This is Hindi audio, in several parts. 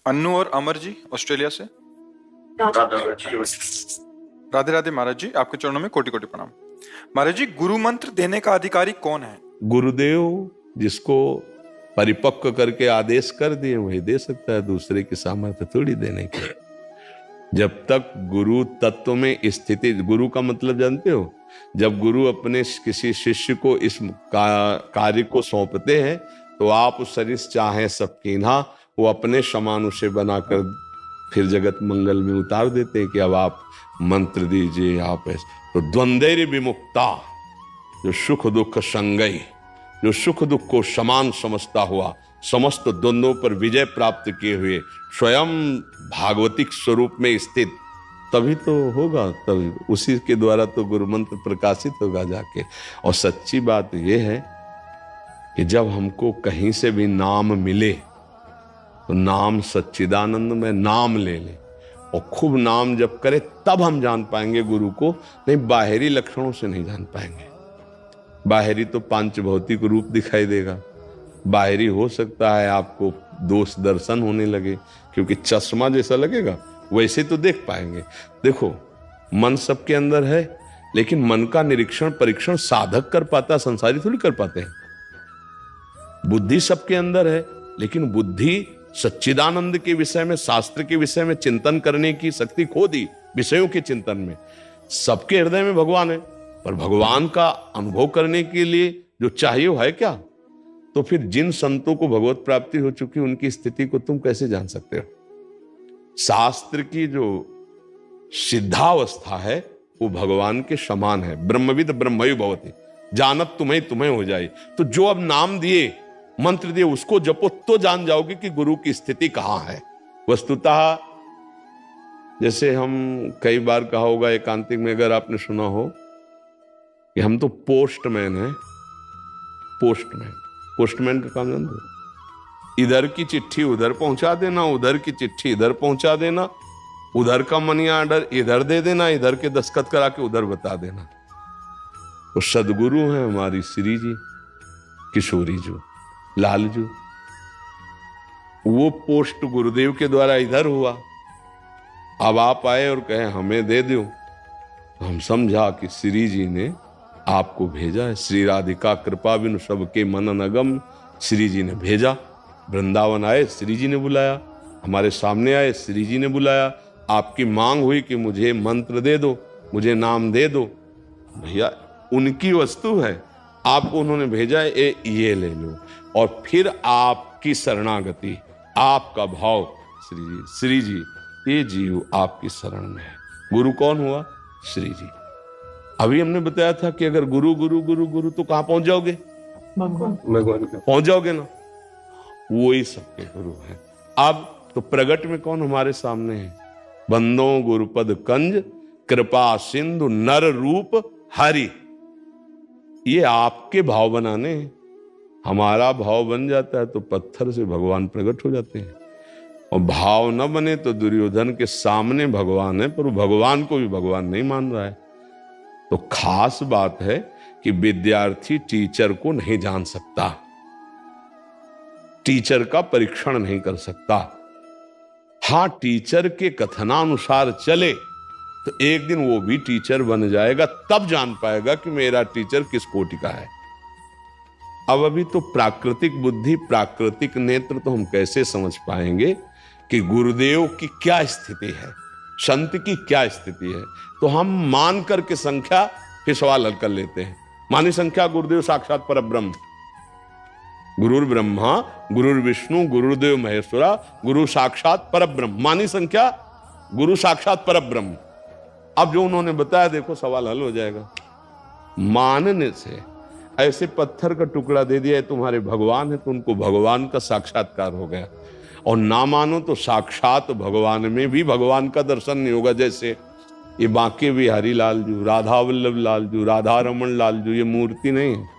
अन्नू और अमर जी ऑस्ट्रेलिया से। राधे राधे महाराज जी, आपके चरणों में कोटि कोटि प्रणाम। महाराज जी, गुरु मंत्र देने का अधिकारी कौन है? गुरुदेव जिसको परिपक्व करके आदेश कर दिए वही दे सकता है, दूसरे की सामर्थ्य थोड़ी देने की। जब तक गुरु तत्व में स्थिति, गुरु का मतलब जानते हो, जब गुरु अपने किसी शिष्य को इस कार्य को सौंपते हैं तो आप उस शरीर चाहे सब कीन्हा वो अपने समान उसे बनाकर फिर जगत मंगल में उतार देते हैं कि अब आप मंत्र दीजिए। आप ऐसे तो द्वंद्वैर विमुक्ता, जो सुख दुख संगई, जो सुख दुख को समान समझता हुआ, समस्त द्वंद्वों पर विजय प्राप्त किए हुए, स्वयं भागवतिक स्वरूप में स्थित, तभी तो होगा, तभी उसी के द्वारा तो गुरु मंत्र प्रकाशित होगा जाके। और सच्ची बात यह है कि जब हमको कहीं से भी नाम मिले तो नाम सच्चिदानंद में नाम ले ले और खूब नाम जप करे, तब हम जान पाएंगे गुरु को, नहीं बाहरी लक्षणों से नहीं जान पाएंगे। बाहरी तो पांच भौतिक रूप दिखाई देगा, बाहरी हो सकता है आपको दोष दर्शन होने लगे, क्योंकि चश्मा जैसा लगेगा वैसे तो देख पाएंगे। देखो मन सबके अंदर है, लेकिन मन का निरीक्षण परीक्षण साधक कर पाता, संसारी थोड़ी कर पाते हैं। बुद्धि सबके अंदर है, लेकिन बुद्धि सच्चिदानंद के विषय में, शास्त्र के विषय में चिंतन करने की शक्ति खो दी विषयों के चिंतन में। सबके हृदय में भगवान है, पर भगवान का अनुभव करने के लिए जो चाहिए वो है क्या? तो फिर जिन संतों को भगवत प्राप्ति हो चुकी उनकी स्थिति को तुम कैसे जान सकते हो? शास्त्र की जो सिद्धावस्था है वो भगवान के समान है। ब्रह्मविद ब्रह्मैव भवति, जानत तुम्हें तुम्हें हो जाए। तो जो अब नाम दिए, मंत्र दिए, उसको जपो तो जान जाओगे कि गुरु की स्थिति कहां है। वस्तुतः जैसे हम कई बार कहा होगा एकांतिक में, अगर आपने सुना हो कि हम तो पोस्टमैन हैं। पोस्टमैन का काम जानते हो? इधर की चिट्ठी उधर पहुंचा देना, उधर की चिट्ठी इधर पहुंचा देना, उधर का मनी ऑर्डर इधर दे देना, इधर के दस्तखत करा के उधर बता देना। तो सदगुरु हैं हमारी श्री जी, किशोरी जी, लालजू। वो पोस्ट गुरुदेव के द्वारा इधर हुआ। अब आप आए और कहे हमें दे दो, तो हम समझा कि श्री जी ने आपको भेजा है। श्री राधिका कृपा बिनु सबके मन नगम, श्री जी ने भेजा। वृंदावन आए, श्री जी ने बुलाया, हमारे सामने आए, श्री जी ने बुलाया। आपकी मांग हुई कि मुझे मंत्र दे दो, मुझे नाम दे दो। भैया उनकी वस्तु है, आपको उन्होंने भेजा है, ये ले लो। और फिर आपकी शरणागति, आपका भाव, श्री जी ये जीव आपकी शरण में है। गुरु कौन हुआ? श्री जी। अभी हमने बताया था कि अगर गुरु गुरु गुरु गुरु तो कहां पहुंच जाओगे? पहुंच जाओगे ना। वो ही सबके गुरु हैं। अब तो प्रगट में कौन हमारे सामने है? बंदो गुरुपद कंज, कृपा सिंधु नर रूप हरि। ये आपके भाव बनाने हैं। हमारा भाव बन जाता है तो पत्थर से भगवान प्रकट हो जाते हैं, और भाव न बने तो दुर्योधन के सामने भगवान है, पर वो भगवान को भी भगवान नहीं मान रहा है। तो खास बात है कि विद्यार्थी टीचर को नहीं जान सकता, टीचर का परीक्षण नहीं कर सकता। हां, टीचर के कथनानुसार चले तो एक दिन वो भी टीचर बन जाएगा, तब जान पाएगा कि मेरा टीचर किस कोटि का है। अब अभी तो प्राकृतिक बुद्धि, प्राकृतिक नेत्र तो हम कैसे समझ पाएंगे कि गुरुदेव की क्या स्थिति है, संत की क्या स्थिति है। तो हम मान करके संख्या फिर सवाल हल कर लेते हैं। मानी संख्या गुरुदेव साक्षात परब्रह्म, गुरुर ब्रह्मा गुरुर विष्णु गुरुदेव महेश्वरा, गुरु साक्षात परब्रह्म। मानी संख्या गुरु साक्षात परब्रह्म। अब जो उन्होंने बताया देखो सवाल हल हो जाएगा। मानने से, ऐसे पत्थर का टुकड़ा दे दिया है तुम्हारे भगवान है, तो उनको भगवान का साक्षात्कार हो गया। और ना मानो तो साक्षात भगवान में भी भगवान का दर्शन नहीं होगा। जैसे ये बांके बिहारी लालजू, राधा वल्लभ लालजू, राधा रमन लालजू, ये मूर्ति नहीं है,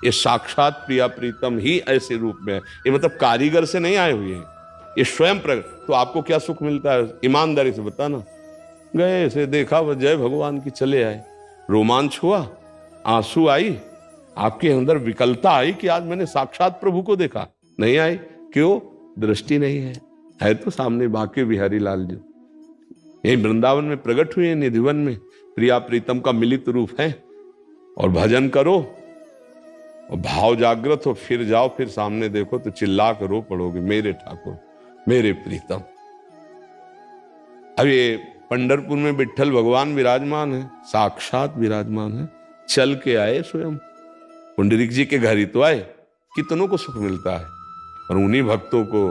ये साक्षात प्रिया प्रीतम ही ऐसे रूप में है। ये मतलब कारीगर से नहीं आए हुए हैं, ये स्वयं प्रकट। तो आपको क्या सुख मिलता है? ईमानदारी से बताना। गए ऐसे देखा, वो जय भगवान की, चले आए, रोमांच हुआ, आंसू आई, आपके अंदर विकलता आई कि आज मैंने साक्षात प्रभु को देखा? नहीं आई। क्यों? दृष्टि नहीं है। है तो सामने बाके बिहारी लाल जी, यही वृंदावन में प्रकट हुए, निधिवन में प्रिया प्रीतम का मिलित रूप है। और भजन करो और भाव जागृत हो, फिर जाओ, फिर सामने देखो तो चिल्ला कर रो पड़ोगे, मेरे ठाकुर मेरे प्रीतम। अब ये पंढरपुर में विट्ठल भगवान विराजमान है, साक्षात विराजमान है, चल के आए स्वयं, पुंडरीक जी के घर ही तो आए। कितनों को सुख मिलता है। और उन्हीं भक्तों को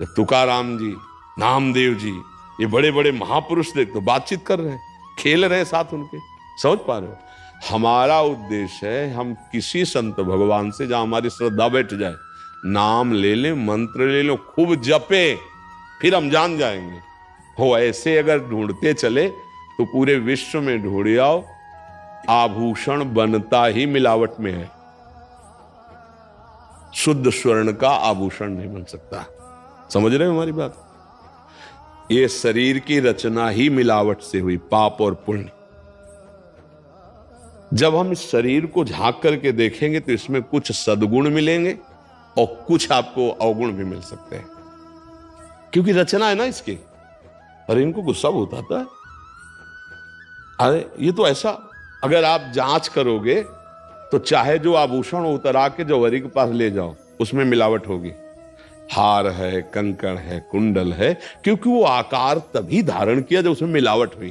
तुकाराम जी, नामदेव जी, ये बड़े बड़े महापुरुष देख तो बातचीत कर रहे हैं, खेल रहे हैं साथ उनके। समझ पा रहे हो? हमारा उद्देश्य है हम किसी संत भगवान से जहां हमारी श्रद्धा बैठ जाए, नाम ले ले, मंत्र ले लो, खूब जपे, फिर हम जान जाएंगे। हो ऐसे अगर ढूंढते चले तो पूरे विश्व में ढूंढ आओ, आभूषण बनता ही मिलावट में है। शुद्ध स्वर्ण का आभूषण नहीं बन सकता। समझ रहे हो हमारी बात? ये शरीर की रचना ही मिलावट से हुई, पाप और पुण्य। जब हम इस शरीर को झांक करके देखेंगे तो इसमें कुछ सद्गुण मिलेंगे और कुछ आपको अवगुण भी मिल सकते हैं, क्योंकि रचना है ना इसकी। अरे इनको गुस्सा बहुत आता है। अरे ये तो ऐसा, अगर आप जांच करोगे तो चाहे जो आभूषण उतरा के जौहरी के पास ले जाओ, उसमें मिलावट होगी। हार है, कंकण है, कुंडल है, क्योंकि वो आकार तभी धारण किया जब उसमें मिलावट हुई।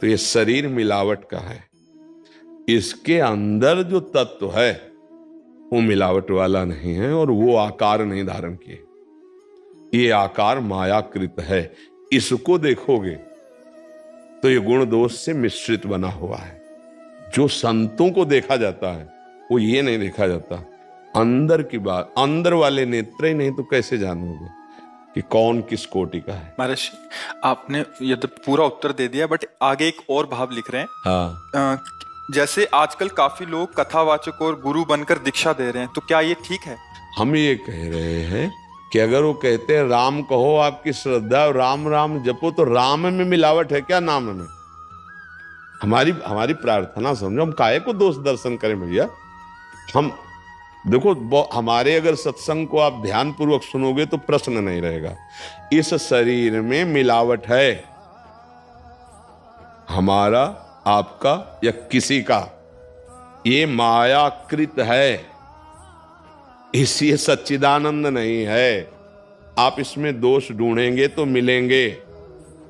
तो ये शरीर मिलावट का है, इसके अंदर जो तत्व है वो मिलावट वाला नहीं है और वो आकार नहीं धारण किए। ये आकार मायाकृत है। इसको देखोगे तो ये गुण दोष से मिश्रित बना हुआ है। जो संतों को देखा जाता है वो ये नहीं देखा जाता, अंदर की बात। अंदर वाले नेत्र ही नहीं तो कैसे जानोगे कि कौन किस कोटि का है? महाराज जी, आपने ये तो पूरा उत्तर दे दिया, बट आगे एक और भाव लिख रहे हैं। हाँ, जैसे आजकल काफी लोग कथावाचक और गुरु बनकर दीक्षा दे रहे हैं, तो क्या ये ठीक है? हम ये कह रहे हैं कि अगर वो कहते हैं राम कहो आपकी श्रद्धा, राम राम जपो, तो राम में मिलावट है क्या नाम में? हमारी प्रार्थना समझो, हम काहे को दोष दर्शन करें भैया? हम देखो, हमारे अगर सत्संग को आप ध्यान पूर्वक सुनोगे तो प्रश्न नहीं रहेगा। इस शरीर में मिलावट है, हमारा, आपका या किसी का, ये मायाकृत है, इसलिए सच्चिदानंद नहीं है। आप इसमें दोष ढूंढेंगे तो मिलेंगे,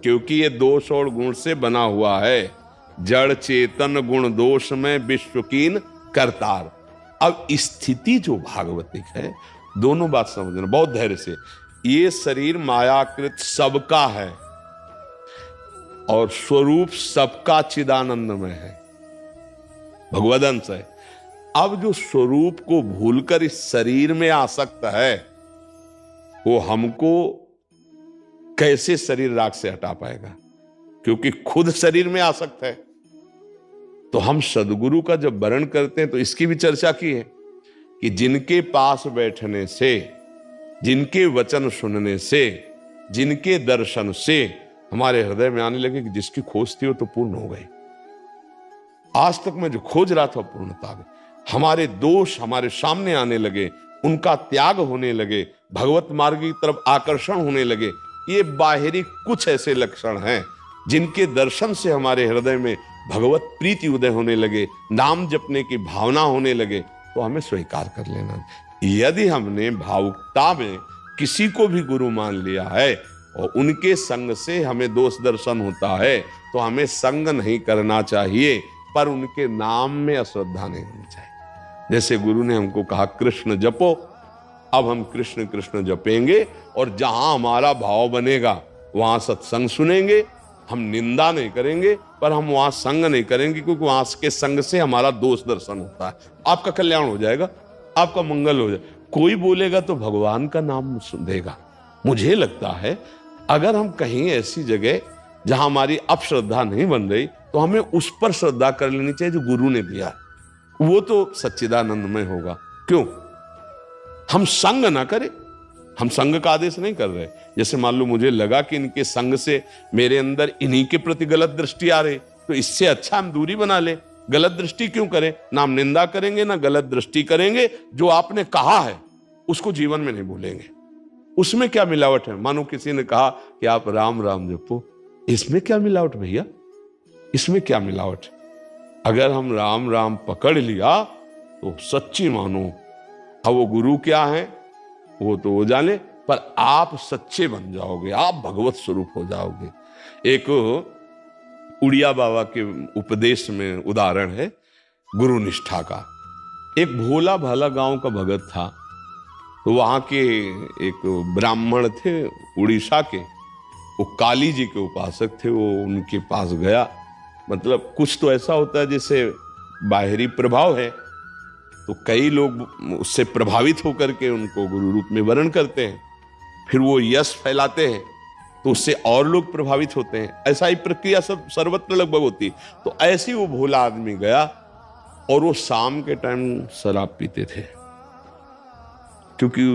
क्योंकि ये दोष और गुण से बना हुआ है। जड़ चेतन गुण दोष में विश्वकीन करतार। अब स्थिति जो भागवतिक है, दोनों बात समझना बहुत धैर्य से। ये शरीर मायाकृत सबका है और स्वरूप सबका चिदानंद में है, भगवदंश है। अब जो स्वरूप को भूलकर इस शरीर में आसक्त है, वो हमको कैसे शरीर राग से हटा पाएगा? क्योंकि खुद शरीर में आसक्त है। तो हम सदगुरु का जब वर्ण करते हैं तो इसकी भी चर्चा की है कि जिनके पास बैठने से, जिनके वचन सुनने से, जिनके दर्शन से हमारे हृदय में आने लगे कि जिसकी खोज थी वो तो पूर्ण हो गई। आज तक मैं जो खोज रहा था पूर्णता में, हमारे दोष हमारे सामने आने लगे, उनका त्याग होने लगे, भगवत मार्ग की तरफ आकर्षण होने लगे। ये बाहरी कुछ ऐसे लक्षण हैं जिनके दर्शन से हमारे हृदय में भगवत प्रीति उदय होने लगे, नाम जपने की भावना होने लगे, तो हमें स्वीकार कर लेना। यदि हमने भावुकता में किसी को भी गुरु मान लिया है और उनके संग से हमें दोष दर्शन होता है, तो हमें संग नहीं करना चाहिए, पर उनके नाम में अश्रद्धा नहीं होनी चाहिए। जैसे गुरु ने हमको कहा कृष्ण जपो, अब हम कृष्ण कृष्ण जपेंगे और जहां हमारा भाव बनेगा वहां सत्संग सुनेंगे। हम निंदा नहीं करेंगे, पर हम वहां संग नहीं करेंगे, क्योंकि वहां के संग से हमारा दोष दर्शन होता है। आपका कल्याण हो जाएगा, आपका मंगल हो जाएगा। कोई बोलेगा तो भगवान का नाम देगा। मुझे लगता है अगर हम कहीं ऐसी जगह जहां हमारी अपश्रद्धा नहीं बन रही, तो हमें उस पर श्रद्धा कर लेनी चाहिए जो गुरु ने दिया, वो तो सच्चिदानंद में होगा। क्यों? हम संग ना करें, हम संग का आदेश नहीं कर रहे। जैसे मान लो मुझे लगा कि इनके संग से मेरे अंदर इन्हीं के प्रति गलत दृष्टि आ रही, तो इससे अच्छा हम दूरी बना ले। गलत दृष्टि क्यों करें? ना हम निंदा करेंगे ना गलत दृष्टि करेंगे। जो आपने कहा है उसको जीवन में नहीं भूलेंगे। उसमें क्या मिलावट है? मानो किसी ने कहा कि आप राम राम जपो, इसमें क्या मिलावट भैया? इसमें क्या मिलावट? अगर हम राम राम पकड़ लिया तो सच्ची मानो। अब वो गुरु क्या है वो तो वो जाने, पर आप सच्चे बन जाओगे, आप भगवत स्वरूप हो जाओगे। एक उड़िया बाबा के उपदेश में उदाहरण है गुरु निष्ठा का। एक भोला भाला गांव का भगत था, तो वहां के एक ब्राह्मण थे उड़ीसा के, वो काली जी के उपासक थे। वो उनके पास गया, मतलब कुछ तो ऐसा होता है जैसे बाहरी प्रभाव है, तो कई लोग उससे प्रभावित होकर के उनको गुरु रूप में वर्ण करते हैं, फिर वो यश फैलाते हैं तो उससे और लोग प्रभावित होते हैं। ऐसा ही प्रक्रिया सब सर्वत्र लगभग होती। तो ऐसे ही वो भोला आदमी गया और वो शाम के टाइम शराब पीते थे, क्योंकि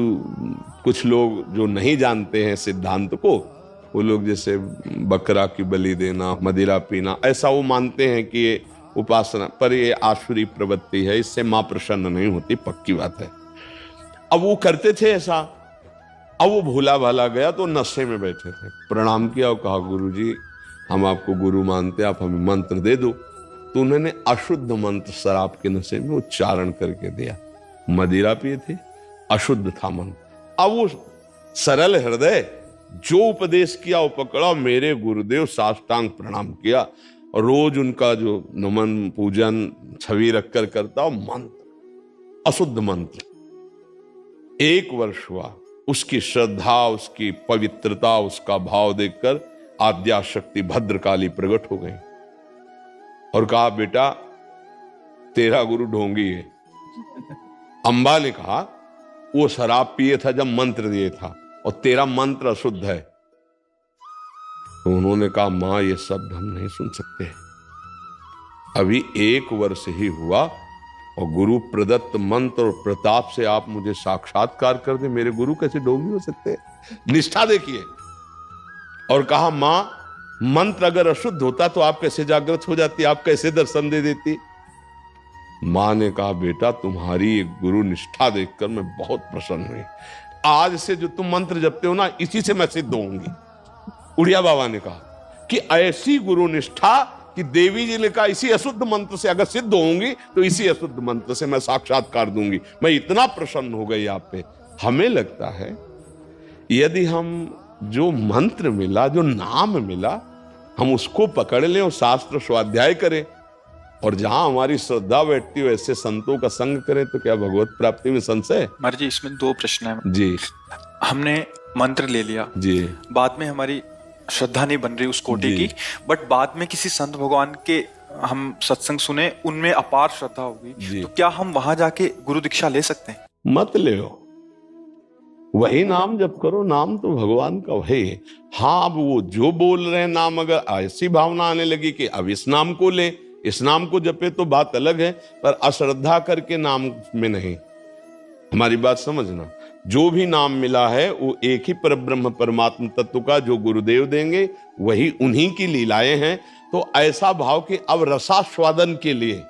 कुछ लोग जो नहीं जानते हैं सिद्धांत को, वो लोग जैसे बकरा की बलि देना, मदिरा पीना, ऐसा वो मानते हैं कि ये उपासना, पर ये आसुरी प्रवृत्ति है, इससे मां प्रसन्न नहीं होती, पक्की बात है। अब वो करते थे ऐसा। अब वो भोला भाला गया तो नशे में बैठे थे, प्रणाम किया और कहा गुरुजी हम आपको गुरु मानते, आप हमें मंत्र दे दो। तो उन्होंने अशुद्ध मंत्र शराब के नशे में उच्चारण करके दिया। मदिरा पिए थे, अशुद्ध था मंत्र। अब वो सरल हृदय जो उपदेश किया वो पकड़ा, मेरे गुरुदेव साष्टांग प्रणाम किया और रोज उनका जो नमन पूजन छवि रखकर करता, और मंत्र अशुद्ध मंत्र 1 वर्ष हुआ। उसकी श्रद्धा, उसकी पवित्रता, उसका भाव देखकर आद्याशक्ति भद्रकाली प्रकट हो गई और कहा बेटा तेरा गुरु ढोंगी है। अंबा ने कहा वो शराब पिए था जब मंत्र दिए था और तेरा मंत्र अशुद्ध है। तो उन्होंने कहा मां ये शब्द हम नहीं सुन सकते, अभी 1 वर्ष ही हुआ और गुरु प्रदत्त मंत्र और प्रताप से आप मुझे साक्षात्कार कर दे, मेरे गुरु कैसे ढोंगी हो सकते हैं? निष्ठा देखिए। और कहा मां मंत्र अगर अशुद्ध होता तो आप कैसे जागृत हो जाती, आप कैसे दर्शन दे देती? मां ने कहा बेटा तुम्हारी एक गुरु निष्ठा देखकर मैं बहुत प्रसन्न हुई, आज से जो तुम मंत्र जपते हो ना, इसी से मैं सिद्ध होंगी। उड़िया बाबा ने कहा कि ऐसी गुरु निष्ठा कि देवी जी ने कहा इसी अशुद्ध मंत्र से अगर सिद्ध होंगी तो इसी अशुद्ध मंत्र से मैं साक्षात्कार दूंगी। मैं इतना प्रसन्न हो गई आप पे। हमें लगता है यदि हम जो मंत्र मिला, जो नाम मिला, हम उसको पकड़ लें और शास्त्र स्वाध्याय करें और जहां हमारी श्रद्धा बैठती हो ऐसे संतों का संग करें, तो क्या भगवत प्राप्ति में संशय है? महाराज जी इसमें 2 प्रश्न है जी। हमने मंत्र ले लिया जी, बाद में हमारी श्रद्धा नहीं बन रही उस कोटि की, बट बाद में किसी संत भगवान के हम सत्संग सुने, उनमें अपार श्रद्धा होगी, तो क्या हम वहां जाके गुरु दीक्षा ले सकते हैं? मत ले लो, वही नाम जप करो, नाम तो भगवान का वही है। हाँ अब वो जो बोल रहे हैं नाम, अगर ऐसी भावना आने लगी कि अब इस नाम को ले, इस नाम को जपे, तो बात अलग है, पर अश्रद्धा करके नाम में नहीं। हमारी बात समझना, जो भी नाम मिला है वो एक ही परब्रह्म परमात्म तत्व का, जो गुरुदेव देंगे वही उन्हीं की लीलाएं हैं। तो ऐसा भाव कि अब रसास्वादन के लिए,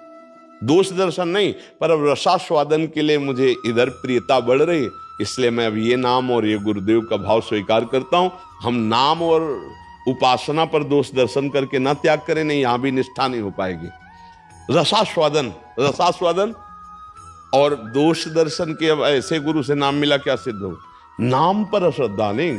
दोष दर्शन नहीं, पर अब रसास्वादन के लिए मुझे इधर प्रियता बढ़ रही है, इसलिए मैं अब ये नाम और ये गुरुदेव का भाव स्वीकार करता हूं। हम नाम और उपासना पर दोष दर्शन करके ना त्याग करें, नहीं, यहां भी निष्ठा नहीं हो पाएगी। रसास्वादन, रसास्वादन और दोष दर्शन के, अब ऐसे गुरु से नाम मिला क्या सिद्ध हो? नाम पर अश्रद्धा नहीं,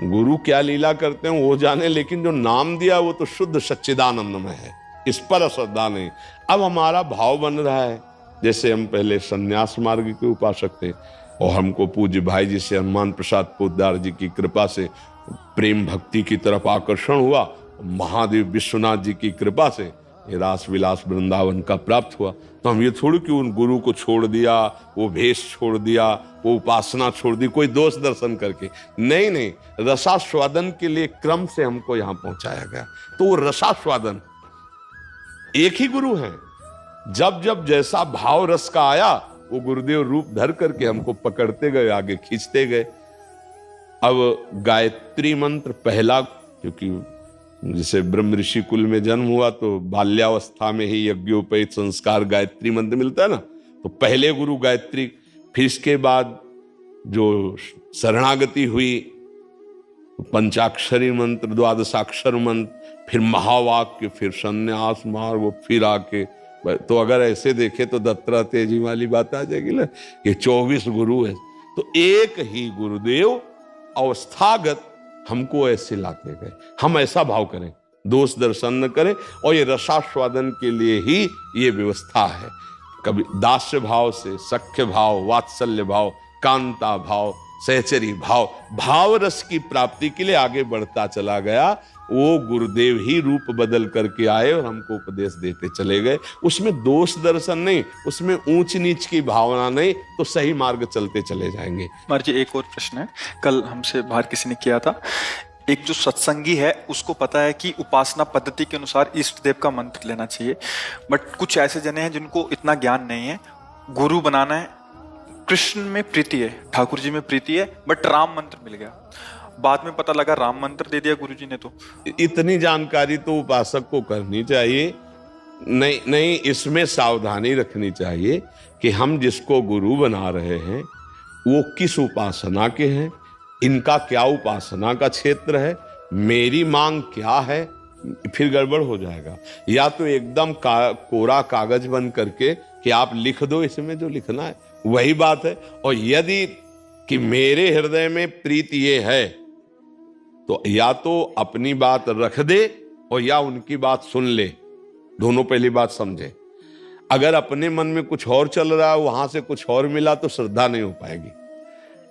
गुरु क्या लीला करते हैं वो जाने, लेकिन जो नाम दिया वो तो शुद्ध सच्चिदानंदमय है, इस पर अश्रद्धा नहीं। अब हमारा भाव बन रहा है, जैसे हम पहले संन्यास मार्ग के उपासक थे और हमको पूज्य भाई जी से, हनुमान प्रसाद पोद्दार जी की कृपा से प्रेम भक्ति की तरफ आकर्षण हुआ, महादेव विश्वनाथ जी की कृपा से ये रास विलास वृंदावन का प्राप्त हुआ। तो हम ये थोड़ी कि उन गुरु को छोड़ दिया, वो भेष छोड़ दिया, वो उपासना छोड़ दी कोई दोष दर्शन करके, नहीं नहीं, रसास्वादन के लिए क्रम से हमको यहां पहुंचाया गया। तो वो रसास्वादन एक ही गुरु हैं, जब जब जैसा भाव रस का आया वो गुरुदेव रूप धर करके हमको पकड़ते गए, आगे खींचते गए। अब गायत्री मंत्र पहला, क्योंकि जैसे ब्रह्म ऋषि कुल में जन्म हुआ तो बाल्यावस्था में ही यज्ञोपैत संस्कार गायत्री मंत्र मिलता है ना, तो पहले गुरु गायत्री, फिर इसके बाद जो शरणागति हुई, पंचाक्षरी मंत्र, द्वादशाक्षर मंत्र, फिर महावाक्य, फिर संन्यास मार्ग, फिर आके, तो अगर ऐसे देखे तो दत्तात्रेय जी वाली बात आ जाएगी ना कि 24 गुरु है। तो एक ही गुरुदेव अवस्थागत हमको ऐसे लाते गए। हम ऐसा भाव करें, दोष दर्शन न करें, और ये रसास्वादन के लिए ही ये व्यवस्था है। कभी दास्य भाव से सख्य भाव, वात्सल्य भाव, कांता भाव, सहचरी भाव, भाव रस की प्राप्ति के लिए आगे बढ़ता चला गया। वो गुरुदेव ही रूप बदल करके आए और हमको उपदेश देते चले गए। उसमें दोष दर्शन नहीं, उसमें ऊंच नीच की भावना नहीं, तो सही मार्ग चलते चले जाएंगे। महाराज जी एक और प्रश्न है, कल हमसे बाहर किसी ने किया था, एक जो सत्संगी है उसको पता है कि उपासना पद्धति के अनुसार इष्ट देव का मंत्र लेना चाहिए, बट कुछ ऐसे जने हैं जिनको इतना ज्ञान नहीं है, गुरु बनाना है, कृष्ण में प्रीति है, ठाकुर जी में प्रीति है, बट राम मंत्र मिल गया, बाद में पता लगा राम मंत्र दे दिया गुरुजी ने। तो इतनी जानकारी तो उपासक को करनी चाहिए। नहीं, इसमें सावधानी रखनी चाहिए कि हम जिसको गुरु बना रहे हैं वो किस उपासना के हैं, इनका क्या उपासना का क्षेत्र है, मेरी मांग क्या है, फिर गड़बड़ हो जाएगा। या तो एकदम कोरा कागज बन करके कि आप लिख दो इसमें जो लिखना है, वही बात है। और यदि कि मेरे हृदय में प्रीति ये है, तो या तो अपनी बात रख दे और या उनकी बात सुन ले, दोनों पहली बात समझे। अगर अपने मन में कुछ और चल रहा है, वहां से कुछ और मिला, तो श्रद्धा नहीं हो पाएगी।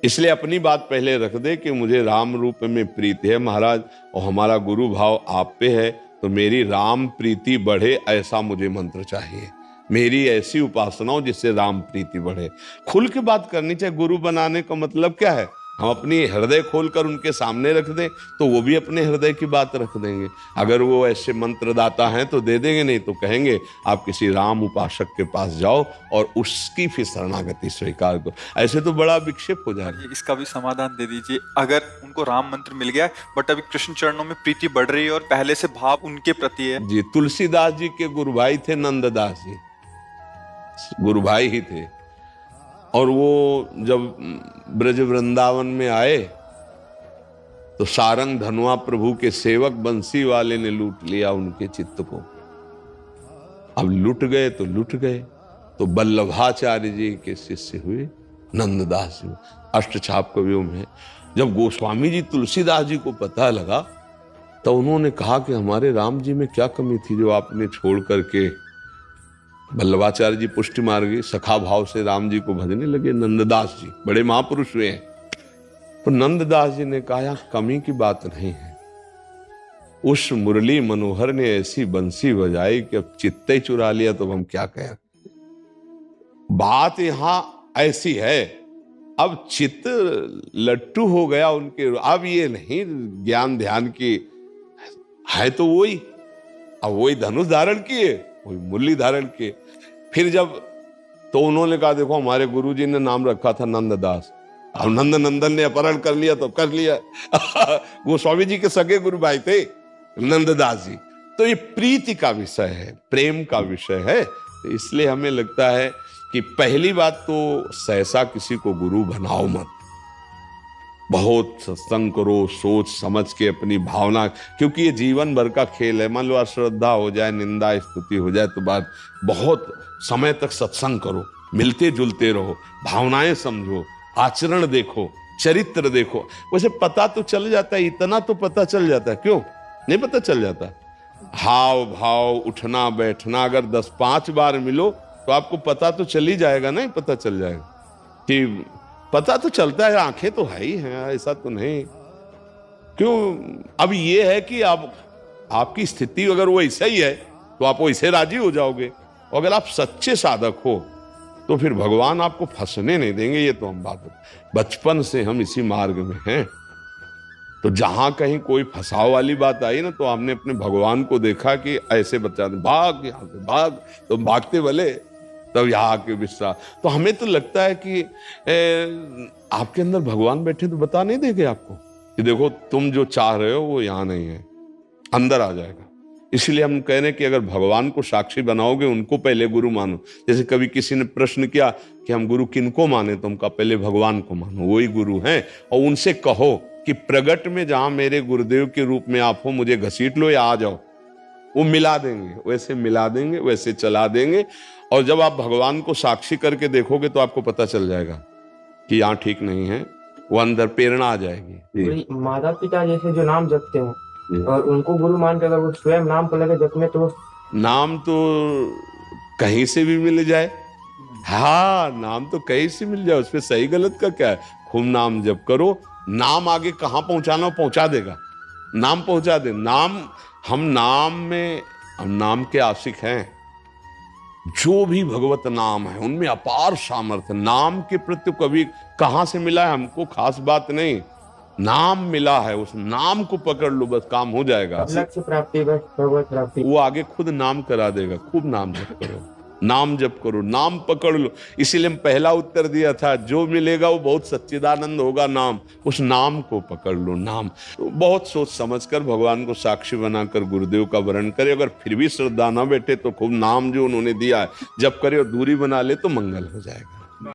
इसलिए अपनी बात पहले रख दे कि मुझे राम रूप में प्रीति है महाराज, और हमारा गुरु भाव आप पे है, तो मेरी राम प्रीति बढ़े ऐसा मुझे मंत्र चाहिए, मेरी ऐसी उपासना हो जिससे राम प्रीति बढ़े। खुल के बात करनी चाहिए। गुरु बनाने का मतलब क्या है, हम अपनी हृदय खोलकर उनके सामने रख दें तो वो भी अपने हृदय की बात रख देंगे। अगर वो ऐसे मंत्रदाता हैं तो दे देंगे, नहीं तो कहेंगे आप किसी राम उपासक के पास जाओ और उसकी फिर शरणागति स्वीकार करो। ऐसे तो बड़ा विक्षेप हो जाएगा। इसका भी समाधान दे दीजिए। अगर उनको राम मंत्र मिल गया बट अभी कृष्ण चरणों में प्रीति बढ़ रही है और पहले से भाव उनके प्रति है। जी, तुलसीदास जी के गुरु भाई थे नंददास जी, गुरु भाई ही थे। और वो जब ब्रज वृंदावन में आए तो सारंग धनुआ प्रभु के सेवक बंसी वाले ने लूट लिया उनके चित्त को। अब लूट गए तो लूट गए, तो वल्लभाचार्य जी के शिष्य हुए नंददास जी, अष्टछाप कवियों में। जब गोस्वामी जी तुलसीदास जी को पता लगा तो उन्होंने कहा कि हमारे राम जी में क्या कमी थी जो आपने छोड़ करके। वल्लभाचार्य जी पुष्टि मार्गी सखा भाव से राम जी को भजने लगे। नंददास जी बड़े महापुरुष हुए हैं। तो नंददास जी ने कहा कमी की बात नहीं है, उस मुरली मनोहर ने ऐसी बंसी बजाई कि अब चित्ते चुरा लिया, तो हम क्या कहें। बात यहां ऐसी है, अब चित्त लट्टू हो गया उनके। अब ये नहीं ज्ञान ध्यान की है, तो वही अब वही धनुष धारण किए, वही मुरली धारण किए। फिर जब तो उन्होंने कहा देखो हमारे गुरुजी ने नाम रखा था नंददास, अब नंद नंदन ने अपहरण कर लिया तो कर लिया। वो स्वामी जी के सगे गुरु भाई थे नंददास जी। तो ये प्रीति का विषय है, प्रेम का विषय है। तो इसलिए हमें लगता है कि पहली बात तो सहसा किसी को गुरु बनाओ मत, बहुत सत्संग करो, सोच समझ के अपनी भावना, क्योंकि ये जीवन भर का खेल है। मान लो अश्रद्धा हो जाए, निंदा स्तुति हो जाए तो बात, बहुत समय तक सत्संग करो, मिलते जुलते रहो, भावनाएं समझो, आचरण देखो, चरित्र देखो। वैसे पता तो चल जाता है, इतना तो पता चल जाता है, क्यों नहीं पता चल जाता। हाव भाव, उठना बैठना, अगर 10-5 बार मिलो तो आपको पता तो चल ही जाएगा, नहीं पता चल जाएगा कि पता तो चलता है, आंखें तो है ही हैं, ऐसा तो नहीं। क्यों, अब ये है कि आपकी स्थिति अगर वो ऐसा ही है तो आप वैसे राजी हो जाओगे। और अगर आप सच्चे साधक हो तो फिर भगवान आपको फंसने नहीं देंगे। ये तो हम बात, बचपन से हम इसी मार्ग में हैं। तो जहां कहीं कोई फंसाव वाली बात आई ना, तो हमने अपने भगवान को देखा कि ऐसे बच्चा भाग, यहाँ से भाग, तो भागते भले, तब यहाँ आके विश्राम। तो हमें तो लगता है कि आपके अंदर भगवान बैठे तो बता नहीं देंगे आपको कि देखो तुम जो चाह रहे हो वो यहाँ नहीं है, अंदर आ जाएगा। इसलिए हम कह रहे हैं कि अगर भगवान को साक्षी बनाओगे उनको पहले गुरु मानो। जैसे कभी किसी ने प्रश्न किया कि हम गुरु किनको माने, तो हम कहा पहले भगवान को मानो, वही गुरु हैं। और उनसे कहो कि प्रगट में जहां मेरे गुरुदेव के रूप में आप हो, मुझे घसीट लो या आ जाओ। वो मिला देंगे, वैसे मिला देंगे, वैसे चला देंगे। और जब आप भगवान को साक्षी करके देखोगे तो आपको पता चल जाएगा कि यहाँ ठीक नहीं है, वो अंदर प्रेरणा आ जाएगी। माता पिता जैसे जो नाम जपते हो और उनको गुरु मान के अगर वो स्वयं नाम को लगे जपने, तो नाम तो कहीं से भी मिल जाए। हाँ, नाम तो कहीं से मिल जाए, उसमें सही गलत का क्या है। खूब नाम जप करो, नाम आगे कहाँ पहुंचाना हो पहुंचा देगा, नाम पहुंचा दे। हम नाम के आशिक हैं। जो भी भगवत नाम है उनमें अपार सामर्थ्य। नाम के प्रति कभी कहां से मिला है हमको खास बात नहीं, नाम मिला है, उस नाम को पकड़ लो, बस काम हो जाएगा। लक्ष्य प्राप्ति, बस भगवत प्राप्ति। वो आगे खुद नाम करा देगा। खूब नाम जप करो, नाम जप करो, नाम पकड़ लो। इसीलिए हम पहला उत्तर दिया था, जो मिलेगा वो बहुत सच्चिदानंद होगा नाम, उस नाम को पकड़ लो। नाम तो बहुत सोच समझकर भगवान को साक्षी बनाकर गुरुदेव का वरण करे। अगर फिर भी श्रद्धा ना बैठे तो खूब नाम जो उन्होंने दिया है जप करे और दूरी बना ले तो मंगल हो जाएगा।